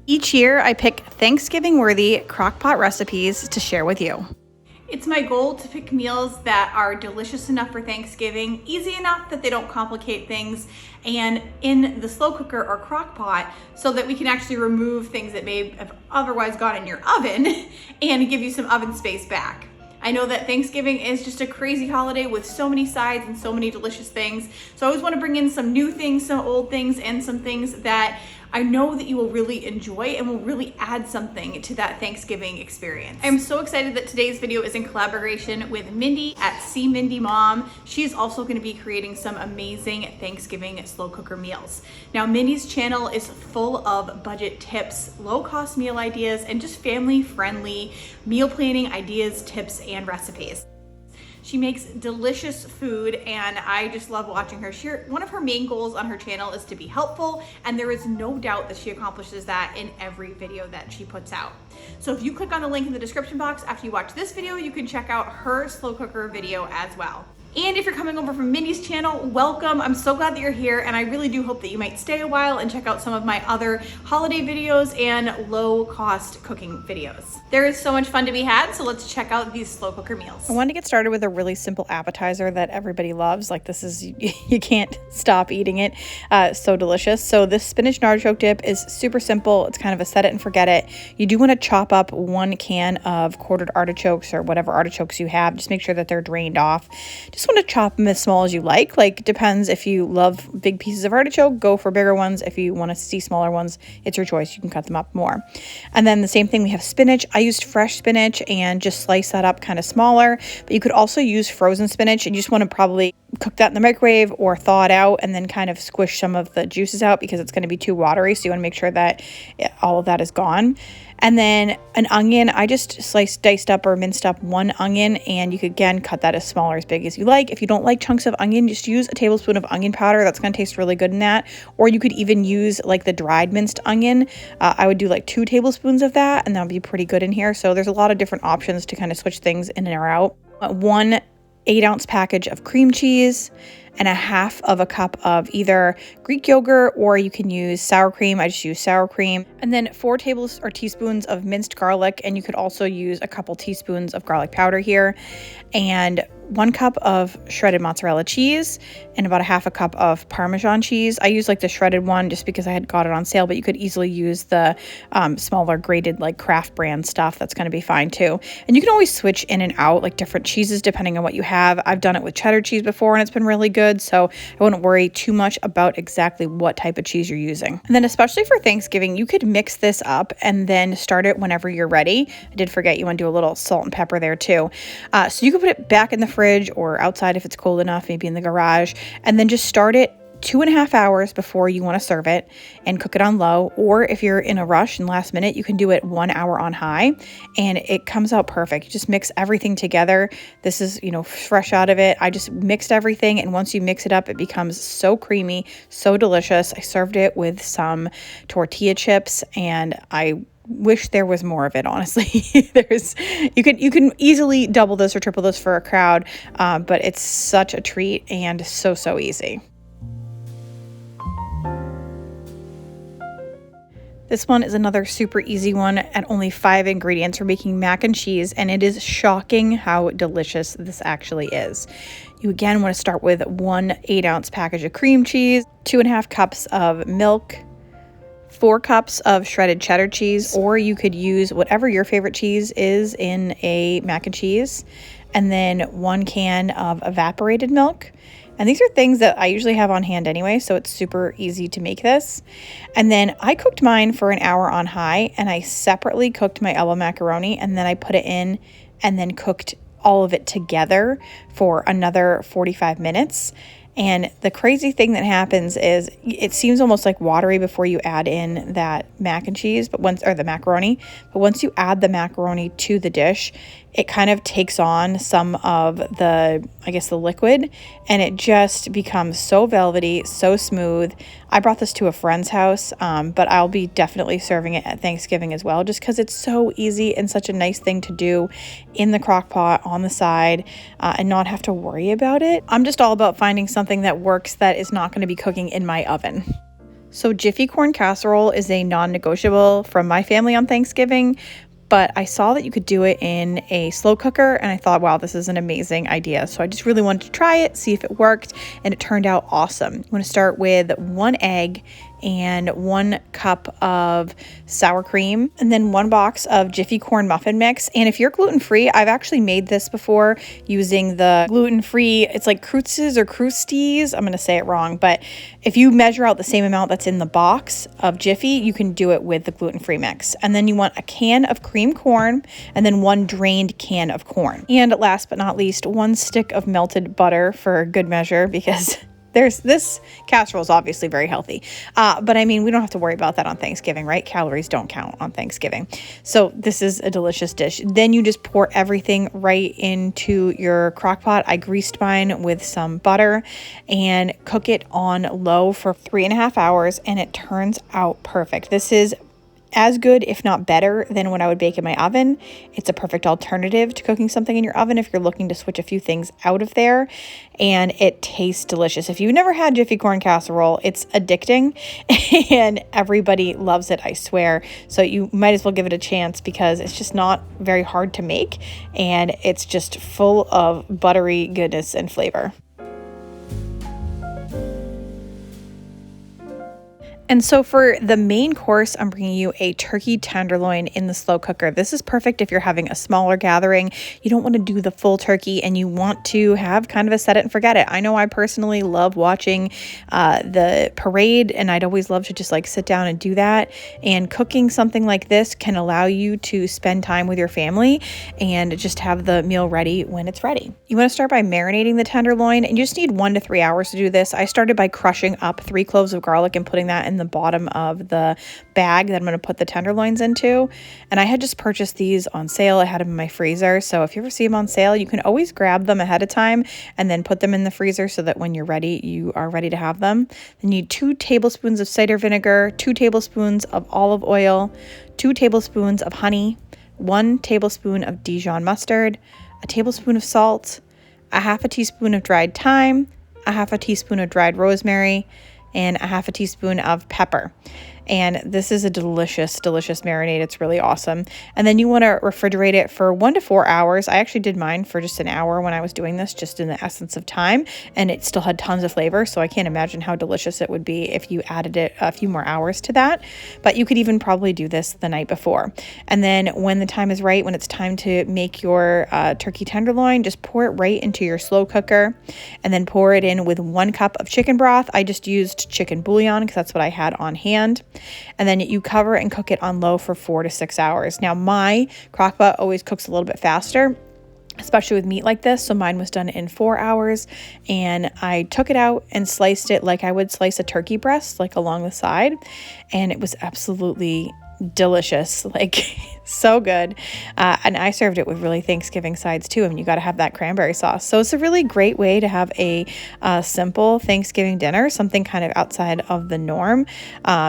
Each year, I pick Thanksgiving-worthy crock-pot recipes to share with you. It's my goal to pick meals that are delicious enough for Thanksgiving, easy enough that they don't complicate things, and in the slow cooker or crock pot so that we can actually remove things that may have otherwise gone in your oven and give you some oven space back. I know that Thanksgiving is just a crazy holiday with so many sides and so many delicious things. So I always want to bring in some new things, some old things, and some things that I know that you will really enjoy and will really add something to that Thanksgiving experience. I'm so excited that today's video is in collaboration with Mindy at See Mindy Mom. She's also going to be creating some amazing Thanksgiving slow cooker meals. Now, Mindy's channel is full of budget tips, low cost meal ideas, and just family friendly meal planning ideas, tips, and recipes. She makes delicious food and I just love watching her. One of her main goals on her channel is to be helpful, and there is no doubt that she accomplishes that in every video that she puts out. So if you click on the link in the description box after you watch this video, you can check out her slow cooker video as well. And if you're coming over from Mindy's channel, welcome. I'm so glad that you're here, and I really do hope that you might stay a while and check out some of my other holiday videos and low cost cooking videos. There is so much fun to be had, so let's check out these slow cooker meals. I wanted to get started with a really simple appetizer that everybody loves. Like, this is, you can't stop eating it. So delicious. So this spinach artichoke dip is super simple. It's kind of a set it and forget it. You do want to chop up 1 can of quartered artichokes or whatever artichokes you have. Just make sure that they're drained off. Just want to chop them as small as you like. Like, depends. If you love big pieces of artichoke, go for bigger ones. If you want to see smaller ones, it's your choice. You can cut them up more. And then the same thing, we have spinach. I used fresh spinach and just slice that up kind of smaller, but you could also use frozen spinach, and you just want to probably cook that in the microwave or thaw it out and then kind of squish some of the juices out because it's going to be too watery. So you want to make sure that all of that is gone. And then an onion, I just diced up or minced up 1 onion, and you could again cut that as small or as big as you like. If you don't like chunks of onion, just use a tablespoon of onion powder. That's going to taste really good in that. Or you could even use like the dried minced onion. I would do like 2 tablespoons of that, and that would be pretty good in here. So there's a lot of different options to kind of switch things in and out. 1 8-ounce package of cream cheese, and 1/2 cup of either Greek yogurt, or you can use sour cream. I just use sour cream. And then 4 teaspoons of minced garlic, and you could also use a couple teaspoons of garlic powder here, and 1 cup of shredded mozzarella cheese, and about 1/2 cup of Parmesan cheese. I use like the shredded one just because I had got it on sale, but you could easily use the smaller grated like Kraft brand stuff. That's going to be fine too. And you can always switch in and out like different cheeses depending on what you have. I've done it with cheddar cheese before and it's been really good, so I wouldn't worry too much about exactly what type of cheese you're using. And then especially for Thanksgiving, you could mix this up and then start it whenever you're ready. I did forget you want to do a little salt and pepper there too. So you could put it back in the fridge or outside if it's cold enough, maybe in the garage, and then just start it 2.5 hours before you want to serve it and cook it on low. Or if you're in a rush and last minute, you can do it 1 hour on high, and it comes out perfect. You just mix everything together. This is, fresh out of it. I just mixed everything, and once you mix it up, it becomes so creamy, so delicious. I served it with some tortilla chips, and I wish there was more of it, honestly. You can easily double this or triple this for a crowd, but it's such a treat and so easy. This one is another super easy one at only 5 ingredients. We're making mac and cheese, and it is shocking how delicious this actually is. You again want to start with 1 8-ounce package of cream cheese, 2.5 cups of milk, 4 cups of shredded cheddar cheese, or you could use whatever your favorite cheese is in a mac and cheese, and then 1 can of evaporated milk. And these are things that I usually have on hand anyway, so it's super easy to make this. And then I cooked mine for 1 hour on high, and I separately cooked my elbow macaroni, and then I put it in and then cooked all of it together for another 45 minutes. And the crazy thing that happens is it seems almost like watery before you add in that mac and cheese, or the macaroni. But once you add the macaroni to the dish, it kind of takes on some of the liquid, and it just becomes so velvety, so smooth. I brought this to a friend's house, but I'll be definitely serving it at Thanksgiving as well, just because it's so easy and such a nice thing to do in the crock pot on the side, and not have to worry about it. I'm just all about finding something that works that is not going to be cooking in my oven. So Jiffy corn casserole is a non-negotiable from my family on Thanksgiving, but I saw that you could do it in a slow cooker and I thought, wow, this is an amazing idea. So I just really wanted to try it, see if it worked, and it turned out awesome. You want to start with 1 egg and 1 cup of sour cream, and then 1 box of Jiffy corn muffin mix. And if you're gluten-free, I've actually made this before using the gluten-free, it's like Krutzes or Krusties, I'm going to say it wrong, but if you measure out the same amount that's in the box of Jiffy, you can do it with the gluten-free mix. And then you want a can of cream corn, and then 1 drained can of corn. And last but not least, 1 stick of melted butter for good measure, because this casserole is obviously very healthy. But I mean, we don't have to worry about that on Thanksgiving, right? Calories don't count on Thanksgiving. So this is a delicious dish. Then you just pour everything right into your crock pot. I greased mine with some butter and cook it on low for 3.5 hours, and it turns out perfect. This is as good, if not better, than what I would bake in my oven. It's a perfect alternative to cooking something in your oven if you're looking to switch a few things out of there, and it tastes delicious. If you've never had Jiffy corn casserole, it's addicting and everybody loves it, I swear. So you might as well give it a chance because it's just not very hard to make and it's just full of buttery goodness and flavor. And so for the main course, I'm bringing you a turkey tenderloin in the slow cooker. This is perfect if you're having a smaller gathering. You don't want to do the full turkey and you want to have kind of a set it and forget it. I know I personally love watching the parade, and I'd always love to just like sit down and do that. And cooking something like this can allow you to spend time with your family and just have the meal ready when it's ready. You want to start by marinating the tenderloin, and you just need 1 to 3 hours to do this. I started by crushing up 3 cloves of garlic and putting that in the bottom of the bag that I'm going to put the tenderloins into. And I had just purchased these on sale. I had them in my freezer. So if you ever see them on sale, you can always grab them ahead of time and then put them in the freezer so that when you're ready, you are ready to have them. Then you need 2 tablespoons of cider vinegar, 2 tablespoons of olive oil, 2 tablespoons of honey, 1 tablespoon of Dijon mustard, a tablespoon of salt, a half a teaspoon of dried thyme, a half a teaspoon of dried rosemary, and a half a teaspoon of pepper. And this is a delicious, delicious marinade. It's really awesome. And then you want to refrigerate it for 1 to 4 hours. I actually did mine for just an hour when I was doing this, just in the essence of time, and it still had tons of flavor. So I can't imagine how delicious it would be if you added it a few more hours to that. But you could even probably do this the night before. And then when the time is right, when it's time to make your turkey tenderloin, just pour it right into your slow cooker and then pour it in with 1 cup of chicken broth. I just used chicken bouillon because that's what I had on hand. And then you cover and cook it on low for 4 to 6 hours. Now my crock pot always cooks a little bit faster, especially with meat like this. So mine was done in 4 hours, and I took it out and sliced it like I would slice a turkey breast, like along the side. And it was absolutely delicious, like so good. And I served it with really Thanksgiving sides too. I mean, you got to have that cranberry sauce. So it's a really great way to have a simple Thanksgiving dinner, something kind of outside of the norm.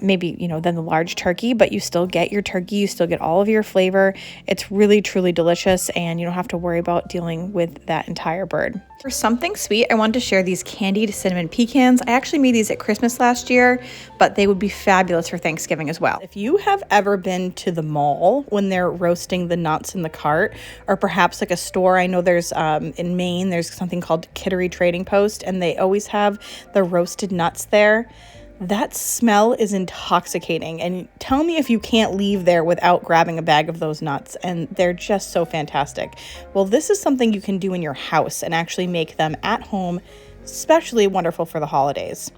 Maybe, than the large turkey, but you still get your turkey, you still get all of your flavor. It's really, truly delicious, and you don't have to worry about dealing with that entire bird. For something sweet, I wanted to share these candied cinnamon pecans. I actually made these at Christmas last year, but they would be fabulous for Thanksgiving as well. If you have ever been to the mall when they're roasting the nuts in the cart, or perhaps like a store, I know there's in Maine, there's something called Kittery Trading Post, and they always have the roasted nuts there. That smell is intoxicating, and tell me if you can't leave there without grabbing a bag of those nuts, and they're just so fantastic. Well, this is something you can do in your house and actually make them at home, especially wonderful for the holidays.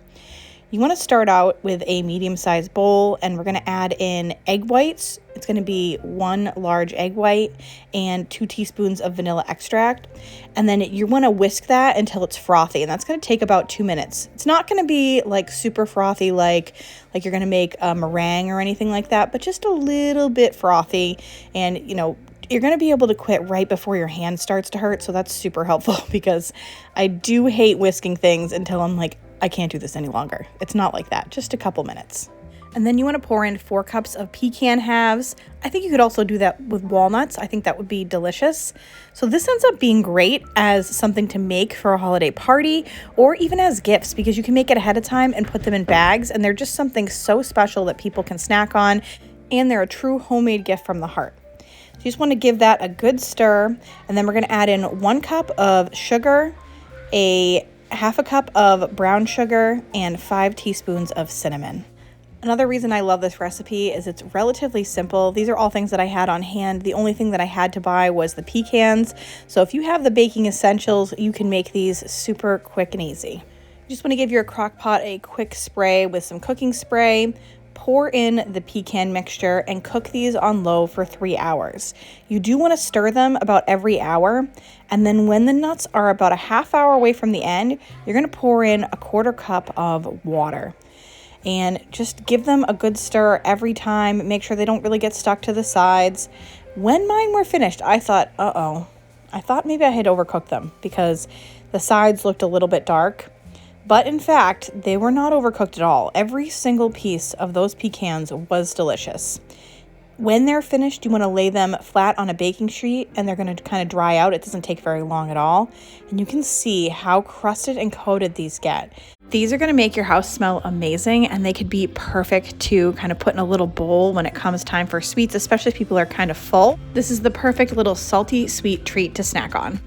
You want to start out with a medium-sized bowl, and we're going to add in egg whites. It's going to be 1 large egg white and 2 teaspoons of vanilla extract. And then you want to whisk that until it's frothy, and that's going to take about 2 minutes. It's not going to be like super frothy like you're going to make a meringue or anything like that, but just a little bit frothy. And, you're going to be able to quit right before your hand starts to hurt, so that's super helpful because I do hate whisking things until I'm like, I can't do this any longer. It's not like that, just a couple minutes. And then you want to pour in 4 cups of pecan halves. I think you could also do that with walnuts. I think that would be delicious. So this ends up being great as something to make for a holiday party or even as gifts, because you can make it ahead of time and put them in bags, and they're just something so special that people can snack on, and they're a true homemade gift from the heart. So you just want to give that a good stir, and then we're going to add in 1 cup of sugar, a half a cup of brown sugar, and 5 teaspoons of cinnamon. Another reason I love this recipe is it's relatively simple. These are all things that I had on hand. The only thing that I had to buy was the pecans. So if you have the baking essentials, you can make these super quick and easy. You just want to give your crock pot a quick spray with some cooking spray. Pour in the pecan mixture and cook these on low for 3 hours. You do want to stir them about every hour. And then when the nuts are about a half hour away from the end, you're going to pour in a 1/4 cup of water. And just give them a good stir every time. Make sure they don't really get stuck to the sides. When mine were finished, I thought, I thought maybe I had overcooked them because the sides looked a little bit dark. But in fact, they were not overcooked at all. Every single piece of those pecans was delicious. When they're finished, you want to lay them flat on a baking sheet, and they're going to kind of dry out. It doesn't take very long at all. And you can see how crusted and coated these get. These are going to make your house smell amazing, and they could be perfect to kind of put in a little bowl when it comes time for sweets, especially if people are kind of full. This is the perfect little salty sweet treat to snack on.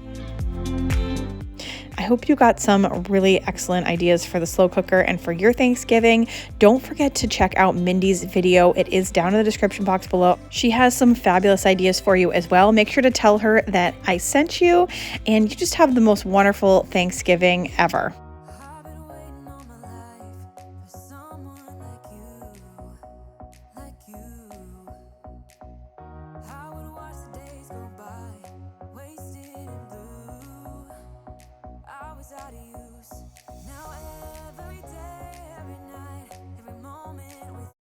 I hope you got some really excellent ideas for the slow cooker and for your Thanksgiving. Don't forget to check out Mindy's video. It is down in the description box below. She has some fabulous ideas for you as well. Make sure to tell her that I sent you, and you just have the most wonderful Thanksgiving ever.